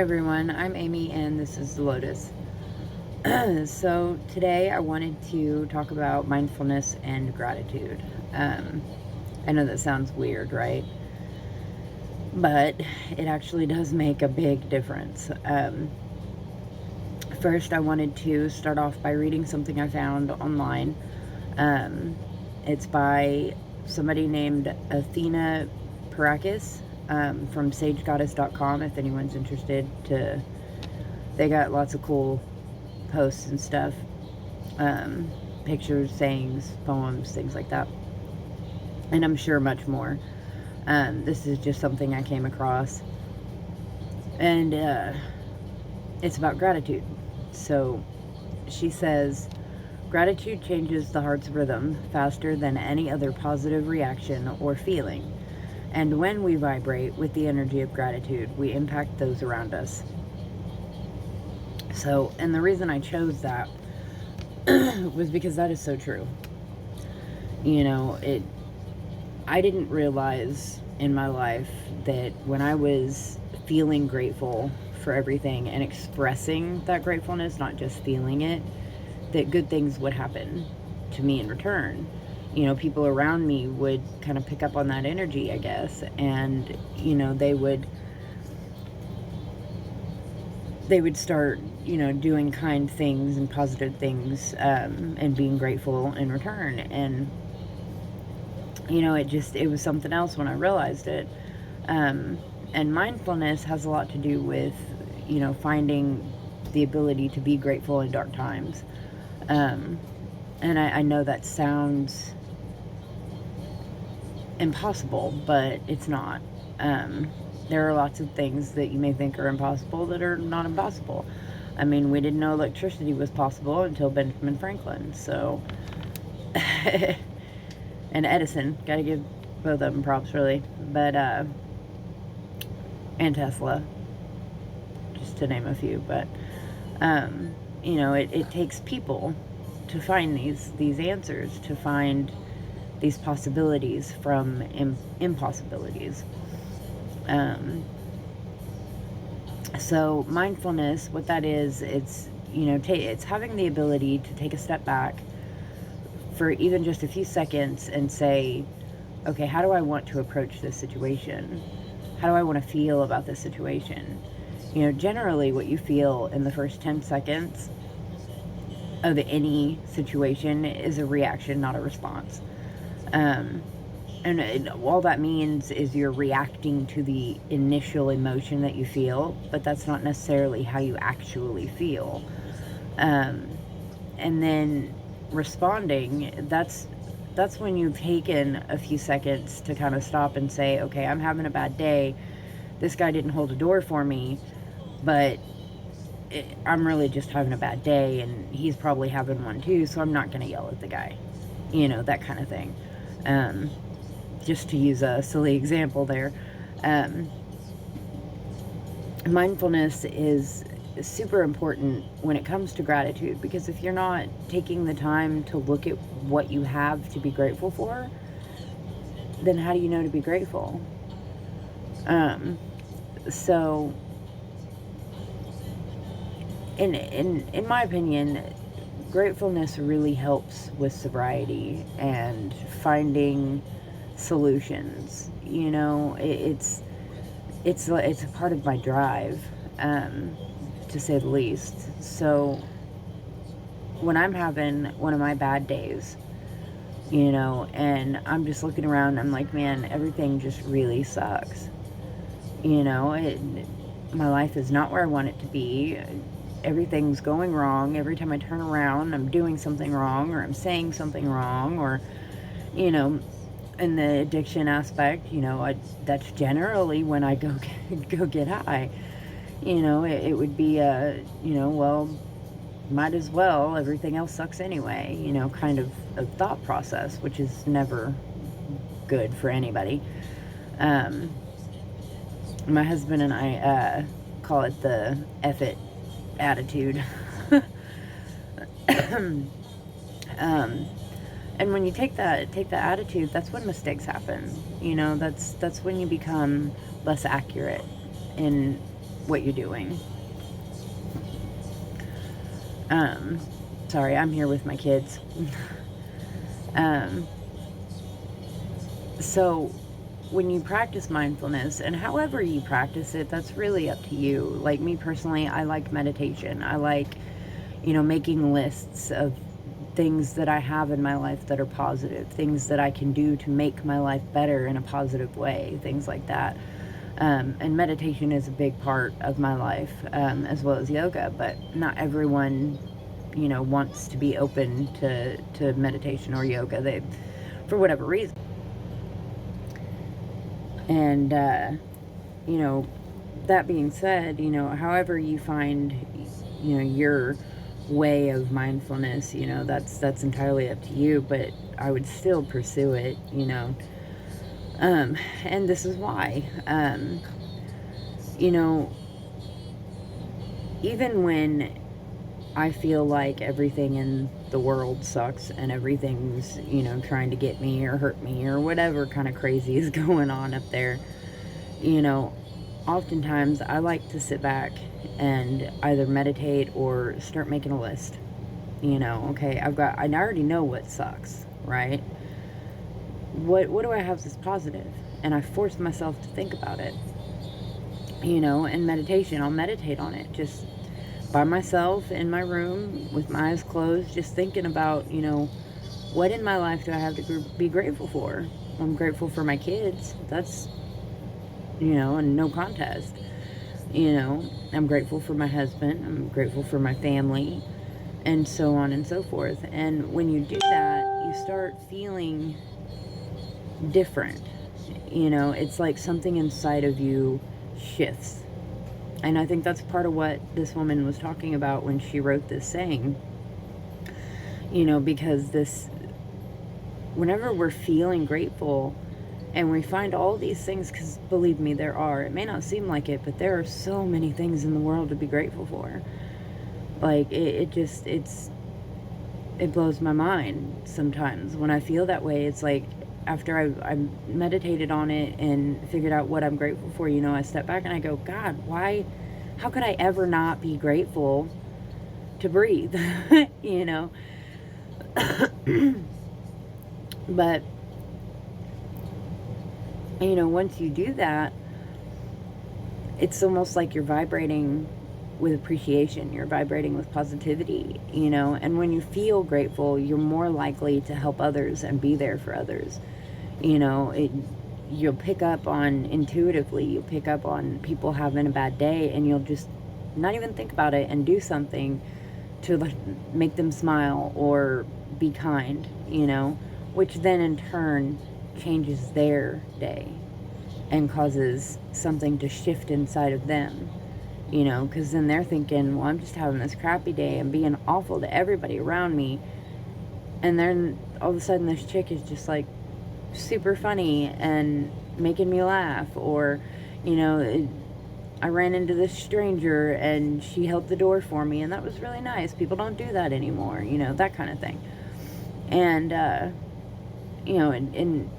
everyone, I'm Amy and this is Lotus. So today I wanted to talk about mindfulness and gratitude. I know that sounds weird, right? But it actually does make a big difference. First, I wanted to start off by reading something I found online. It's by somebody named Athena Perrakis. From sagegoddess.com, if anyone's interested. They got lots of cool posts and stuff, pictures, sayings, poems, things like that, and I'm sure much more. This is just something I came across, and it's about gratitude. So she says, gratitude changes the heart's rhythm faster than any other positive reaction or feeling. And when we vibrate with the energy of gratitude, we impact those around us. So, and the reason I chose that was because that is so true. I didn't realize in my life that when I was feeling grateful for everything and expressing that gratefulness, not just feeling it, that good things would happen to me in return. People around me would kind of pick up on that energy, I guess, and they would start doing kind things and positive things, and being grateful in return. And it was something else when I realized it. And mindfulness has a lot to do with finding the ability to be grateful in dark times. And I know that sounds impossible, but it's not. There are lots of things that you may think are impossible that are not impossible. I mean, we didn't know electricity was possible until Benjamin Franklin, so and Edison, gotta give both of them props, really, but and Tesla, just to name a few. But it takes people to find these answers, to find these possibilities from impossibilities. So mindfulness, what that is, it's it's having the ability to take a step back for even just a few seconds and say, okay, how do I want to approach this situation? How do I want to feel about this situation? Generally what you feel in the first 10 seconds of any situation is a reaction, not a response. And all that means is you're reacting to the initial emotion that you feel, but that's not necessarily how you actually feel. And then responding, that's when you've taken a few seconds to kind of stop and say, okay, I'm having a bad day. This guy didn't hold a door for me, but I'm really just having a bad day, and he's probably having one too, so I'm not going to yell at the guy. That kind of thing. Just to use a silly example there. Mindfulness is super important when it comes to gratitude, because if you're not taking the time to look at what you have to be grateful for, then how do you know to be grateful? So in my opinion, gratefulness really helps with sobriety and finding solutions. It's a part of my drive, to say the least. So when I'm having one of my bad days, and I'm just looking around, I'm like, man, everything just really sucks. My life is not where I want it to be. Everything's going wrong. Every time I turn around, I'm doing something wrong, or I'm saying something wrong, or in the addiction aspect, that's generally when I go get high. It would be well, might as well, everything else sucks anyway, kind of a thought process, which is never good for anybody. My husband and I call it the F it attitude. And when you take that attitude, that's when mistakes happen. That's when you become less accurate in what you're doing. Sorry, I'm here with my kids. So when you practice mindfulness, and however you practice it, that's really up to you. Like me personally, I like meditation. I like, making lists of things that I have in my life that are positive, things that I can do to make my life better in a positive way, things like that. And meditation is a big part of my life, as well as yoga, but not everyone, wants to be open to meditation or yoga, for whatever reason. And, that being said, however you find, your way of mindfulness, that's entirely up to you, but I would still pursue it, and this is why, even when I feel like everything in the world sucks and everything's, trying to get me or hurt me or whatever kind of crazy is going on up there, oftentimes I like to sit back and either meditate or start making a list. Okay, I already know what sucks, right? What do I have that's positive? And I force myself to think about it. And meditation, I'll meditate on it, just by myself in my room with my eyes closed, just thinking about, what in my life do I have to be grateful for? I'm grateful for my kids. That's, and no contest. I'm grateful for my husband. I'm grateful for my family, and so on and so forth. And when you do that, you start feeling different. It's like something inside of you shifts. And I think that's part of what this woman was talking about when she wrote this saying, because whenever we're feeling grateful and we find all these things, because believe me, it may not seem like it, but there are so many things in the world to be grateful for. Like, it blows my mind sometimes when I feel that way. It's like, after I meditated on it and figured out what I'm grateful for, I step back and I go, God, how could I ever not be grateful to breathe? But, once you do that, it's almost like you're vibrating with appreciation, you're vibrating with positivity, and when you feel grateful, you're more likely to help others and be there for others. You'll pick up on, intuitively, you'll pick up on people having a bad day, and you'll just not even think about it and do something to make them smile or be kind, which then in turn changes their day and causes something to shift inside of them, because then they're thinking, well, I'm just having this crappy day and being awful to everybody around me, and then all of a sudden this chick is just like super funny and making me laugh, or I ran into this stranger and she held the door for me and that was really nice. People don't do that anymore, that kind of thing. And and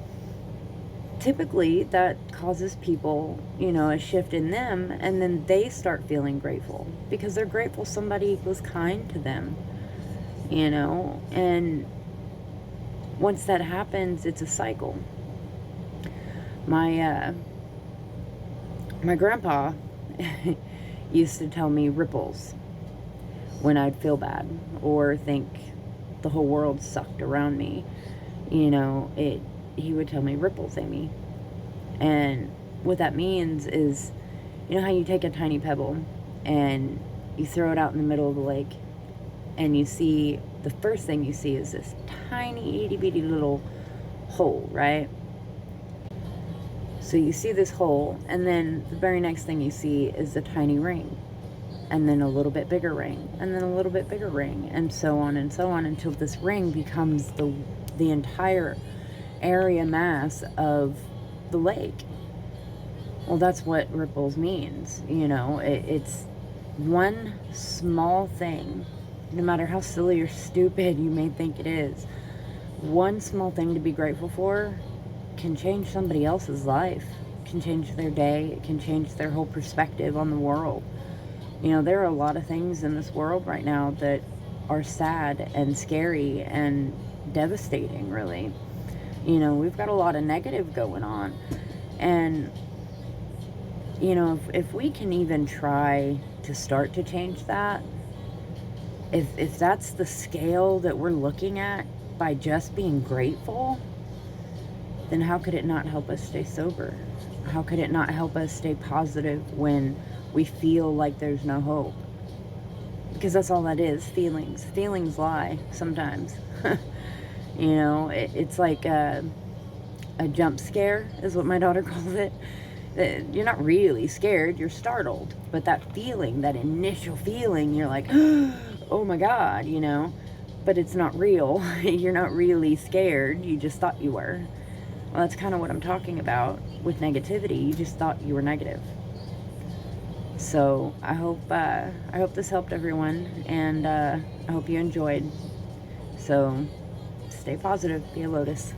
typically that causes people, a shift in them, and then they start feeling grateful because they're grateful somebody was kind to them, and once that happens, it's a cycle. My grandpa used to tell me ripples when I'd feel bad or think the whole world sucked around me. He would tell me, ripples, Amy. And what that means is, how you take a tiny pebble and you throw it out in the middle of the lake, and the first thing you see is this tiny itty bitty little hole, right? So you see this hole, and then the very next thing you see is a tiny ring, and then a little bit bigger ring, and then a little bit bigger ring, and so on until this ring becomes the entire area mass of the lake. Well, that's what ripples means. It's one small thing, no matter how silly or stupid you may think it is. One small thing to be grateful for can change somebody else's life, can change their day. It can change their whole perspective on the world. You know, there are a lot of things in this world right now that are sad and scary and devastating, really. You know, we've got a lot of negative going on. And, you know, if we can even try to start to change that, if that's the scale that we're looking at by just being grateful, then how could it not help us stay sober? How could it not help us stay positive when we feel like there's no hope? Because that's all that is, feelings. Feelings lie sometimes. You know, it's like a jump scare is what my daughter calls it. You're not really scared, you're startled. But that feeling, that initial feeling, you're like, oh my God, you know. But it's not real. You're not really scared, you just thought you were. Well, that's kind of what I'm talking about with negativity. You just thought you were negative. So I hope this helped everyone, and I hope you enjoyed. So stay positive, be a lotus.